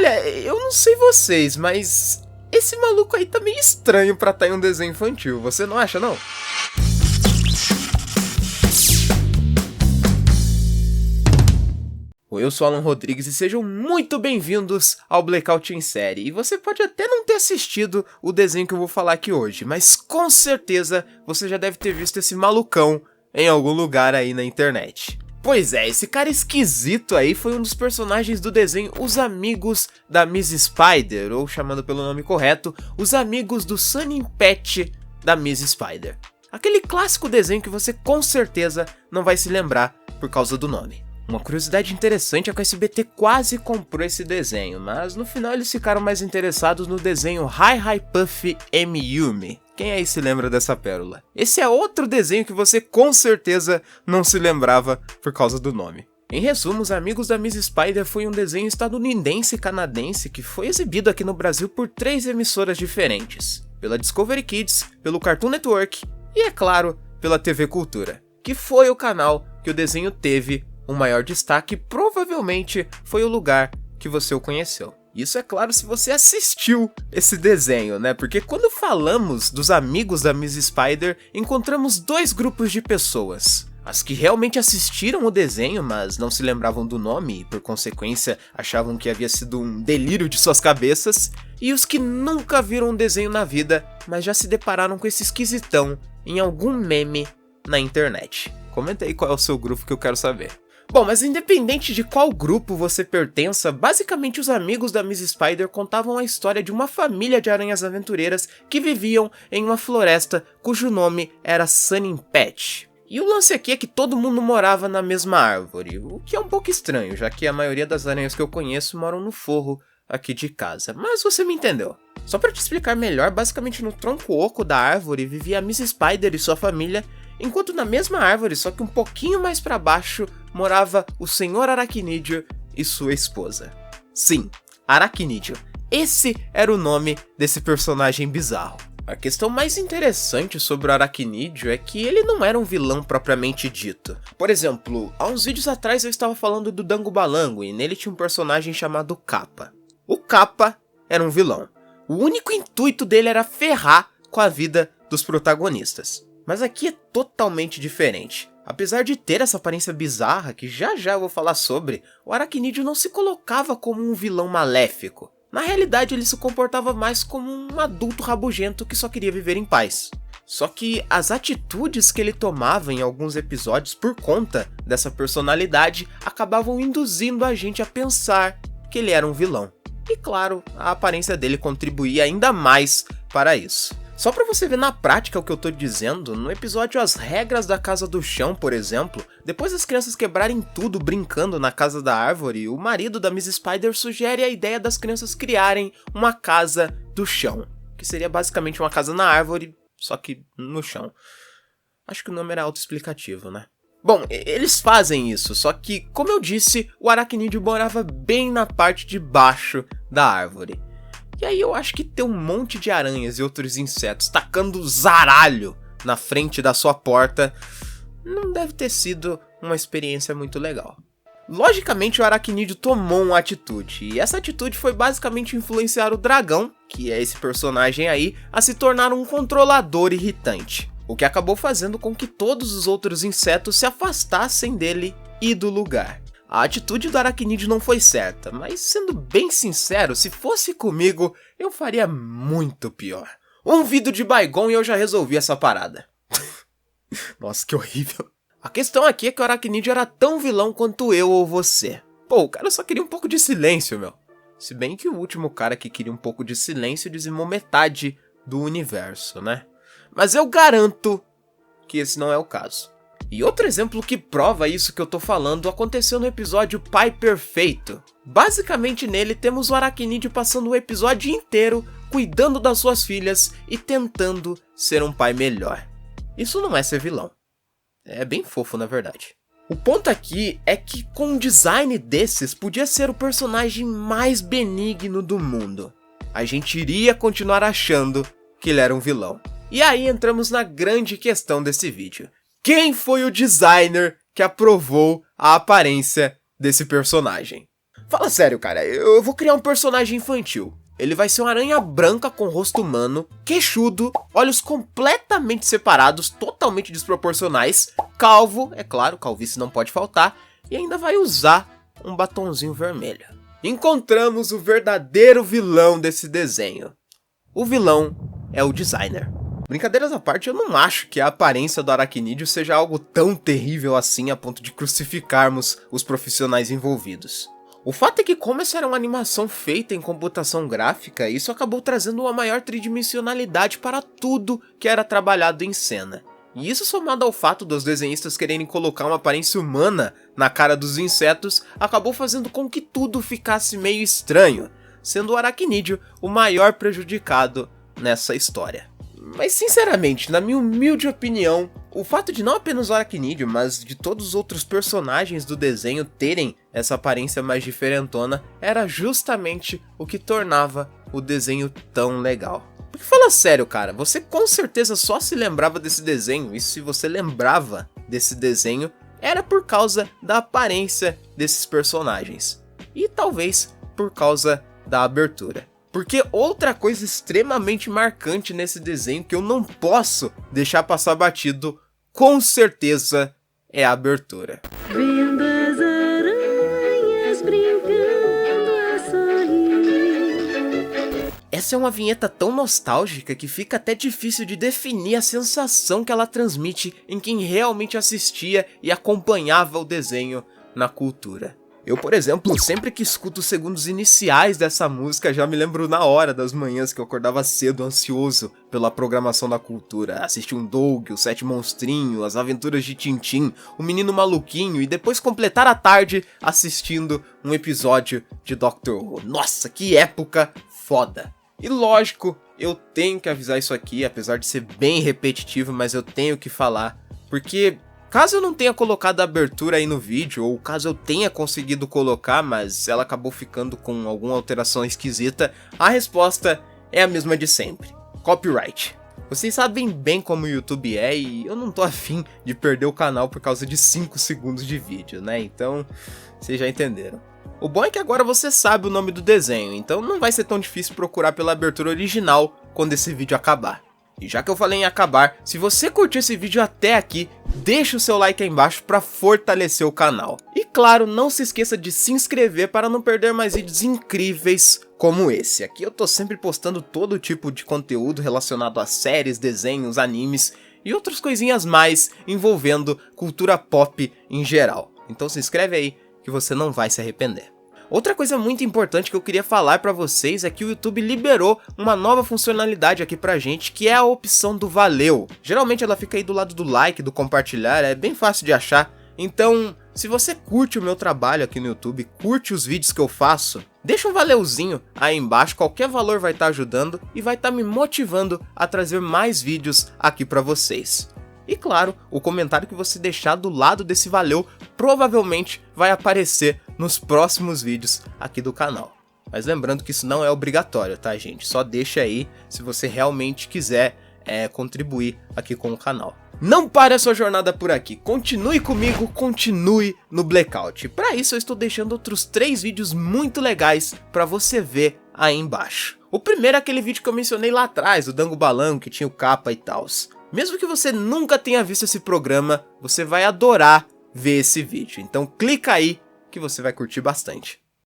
Olha, eu não sei vocês, mas esse maluco aí tá meio estranho pra estar em um desenho infantil, você não acha, não? Oi, eu sou Alan Rodrigues e sejam muito bem-vindos ao Blackout em Série. E você pode até não ter assistido o desenho que eu vou falar aqui hoje, mas com certeza você já deve ter visto esse malucão em algum lugar aí na internet. Pois é, esse cara esquisito aí foi um dos personagens do desenho Os Amigos da Miss Spider, ou chamando pelo nome correto, Os Amigos do Sunny Patch da Miss Spider. Aquele clássico desenho que você com certeza não vai se lembrar por causa do nome. Uma curiosidade interessante é que o SBT quase comprou esse desenho, mas no final eles ficaram mais interessados no desenho Hi Hi Puffy Yumi. Quem aí se lembra dessa pérola? Esse é outro desenho que você com certeza não se lembrava por causa do nome. Em resumo, Os Amigos da Miss Spider foi um desenho estadunidense e canadense que foi exibido aqui no Brasil por 3 emissoras diferentes. Pela Discovery Kids, pelo Cartoon Network e, é claro, pela TV Cultura, que foi o canal que o desenho teve o maior destaque, provavelmente foi o lugar que você o conheceu. Isso é claro se você assistiu esse desenho, né? Porque quando falamos dos Amigos da Miss Spider, encontramos 2 grupos de pessoas. As que realmente assistiram o desenho, mas não se lembravam do nome e, por consequência, achavam que havia sido um delírio de suas cabeças. E os que nunca viram um desenho na vida, mas já se depararam com esse esquisitão em algum meme na internet. Comenta aí qual é o seu grupo que eu quero saber. Bom, mas independente de qual grupo você pertença, basicamente os Amigos da Miss Spider contavam a história de uma família de aranhas aventureiras que viviam em uma floresta cujo nome era Sunny Patch. E o lance aqui é que todo mundo morava na mesma árvore, o que é um pouco estranho, já que a maioria das aranhas que eu conheço moram no forro aqui de casa, mas você me entendeu. Só para te explicar melhor, basicamente no tronco oco da árvore vivia a Miss Spider e sua família, enquanto na mesma árvore, só que um pouquinho mais para baixo, morava o Senhor Aracnídeo e sua esposa. Sim, Aracnídeo. Esse era o nome desse personagem bizarro. A questão mais interessante sobre o Aracnídeo é que ele não era um vilão propriamente dito. Por exemplo, há uns vídeos atrás eu estava falando do Dango Balango e nele tinha um personagem chamado Kappa. O Kappa era um vilão. O único intuito dele era ferrar com a vida dos protagonistas. Mas aqui é totalmente diferente. Apesar de ter essa aparência bizarra, que já eu vou falar sobre, o Aracnídeo não se colocava como um vilão maléfico. Na realidade, ele se comportava mais como um adulto rabugento que só queria viver em paz. Só que as atitudes que ele tomava em alguns episódios por conta dessa personalidade acabavam induzindo a gente a pensar que ele era um vilão. E claro, a aparência dele contribuía ainda mais para isso. Só pra você ver na prática o que eu tô dizendo, no episódio As Regras da Casa do Chão, por exemplo, depois das crianças quebrarem tudo brincando na casa da árvore, o marido da Miss Spider sugere a ideia das crianças criarem uma casa do chão, que seria basicamente uma casa na árvore, só que no chão. Acho que o nome era autoexplicativo, né? Bom, eles fazem isso, só que, como eu disse, o Aracnídeo morava bem na parte de baixo da árvore. E aí eu acho que ter um monte de aranhas e outros insetos tacando zaralho na frente da sua porta não deve ter sido uma experiência muito legal. Logicamente o Aracnídeo tomou uma atitude, e essa atitude foi basicamente influenciar o dragão, que é esse personagem aí, a se tornar um controlador irritante. O que acabou fazendo com que todos os outros insetos se afastassem dele e do lugar. A atitude do Aracnídeo não foi certa, mas sendo bem sincero, se fosse comigo, eu faria muito pior. Um vidro de Baygon e eu já resolvi essa parada. Nossa, que horrível. A questão aqui é que o Aracnídeo era tão vilão quanto eu ou você. Pô, o cara só queria um pouco de silêncio, meu. Se bem que o último cara que queria um pouco de silêncio dizimou metade do universo, né? Mas eu garanto que esse não é o caso. E outro exemplo que prova isso que eu tô falando aconteceu no episódio Pai Perfeito. Basicamente nele temos o Aracnídeo passando o episódio inteiro cuidando das suas filhas e tentando ser um pai melhor. Isso não é ser vilão. É bem fofo, na verdade. O ponto aqui é que com um design desses podia ser o personagem mais benigno do mundo. A gente iria continuar achando que ele era um vilão. E aí entramos na grande questão desse vídeo. Quem foi o designer que aprovou a aparência desse personagem? Fala sério, cara, eu vou criar um personagem infantil. Ele vai ser uma aranha branca com rosto humano, queixudo, olhos completamente separados, totalmente desproporcionais, calvo, é claro, calvície não pode faltar, e ainda vai usar um batonzinho vermelho. Encontramos o verdadeiro vilão desse desenho. O vilão é o designer. Brincadeiras à parte, eu não acho que a aparência do aracnídeo seja algo tão terrível assim a ponto de crucificarmos os profissionais envolvidos. O fato é que, como essa era uma animação feita em computação gráfica, isso acabou trazendo uma maior tridimensionalidade para tudo que era trabalhado em cena. E isso, somado ao fato dos desenhistas quererem colocar uma aparência humana na cara dos insetos, acabou fazendo com que tudo ficasse meio estranho, sendo o aracnídeo o maior prejudicado nessa história. Mas sinceramente, na minha humilde opinião, o fato de não apenas o aracnídeo, mas de todos os outros personagens do desenho terem essa aparência mais diferentona, era justamente o que tornava o desenho tão legal. Porque fala sério, cara, você com certeza só se lembrava desse desenho, e se você lembrava desse desenho, era por causa da aparência desses personagens. E talvez por causa da abertura. Porque outra coisa extremamente marcante nesse desenho que eu não posso deixar passar batido, com certeza, é a abertura. Vendo as aranhas brincando a sorrir. Essa é uma vinheta tão nostálgica que fica até difícil de definir a sensação que ela transmite em quem realmente assistia e acompanhava o desenho na cultura. Eu, por exemplo, sempre que escuto os segundos iniciais dessa música, já me lembro na hora das manhãs que eu acordava cedo, ansioso pela programação da cultura. Assistir um Doug, o Sete Monstrinhos, as aventuras de Tintim, o Menino Maluquinho, e depois completar a tarde assistindo um episódio de Doctor Who. Nossa, que época foda! E lógico, eu tenho que avisar isso aqui, apesar de ser bem repetitivo, mas eu tenho que falar, porque caso eu não tenha colocado a abertura aí no vídeo, ou caso eu tenha conseguido colocar, mas ela acabou ficando com alguma alteração esquisita, a resposta é a mesma de sempre: copyright. Vocês sabem bem como o YouTube é, e eu não tô afim de perder o canal por causa de 5 segundos de vídeo, né? Então, vocês já entenderam. O bom é que agora você sabe o nome do desenho, então não vai ser tão difícil procurar pela abertura original quando esse vídeo acabar. E já que eu falei em acabar, se você curtiu esse vídeo até aqui, deixa o seu like aí embaixo para fortalecer o canal. E claro, não se esqueça de se inscrever para não perder mais vídeos incríveis como esse. Aqui eu tô sempre postando todo tipo de conteúdo relacionado a séries, desenhos, animes e outras coisinhas mais envolvendo cultura pop em geral. Então se inscreve aí que você não vai se arrepender. Outra coisa muito importante que eu queria falar pra vocês é que o YouTube liberou uma nova funcionalidade aqui pra gente, que é a opção do valeu. Geralmente ela fica aí do lado do like, do compartilhar, é bem fácil de achar. Então, se você curte o meu trabalho aqui no YouTube, curte os vídeos que eu faço, deixa um valeuzinho aí embaixo, qualquer valor vai estar ajudando e vai estar me motivando a trazer mais vídeos aqui pra vocês. E claro, o comentário que você deixar do lado desse valeu provavelmente vai aparecer nos próximos vídeos aqui do canal. Mas lembrando que isso não é obrigatório, tá, gente? Só deixa aí se você realmente quiser contribuir aqui com o canal. Não pare a sua jornada por aqui, continue comigo, continue no Blackout. Para isso eu estou deixando outros 3 vídeos muito legais para você ver aí embaixo. O primeiro é aquele vídeo que eu mencionei lá atrás, o Dango Balango, que tinha o capa e tal. Mesmo que você nunca tenha visto esse programa, você vai adorar ver esse vídeo. Então clica aí que você vai curtir bastante.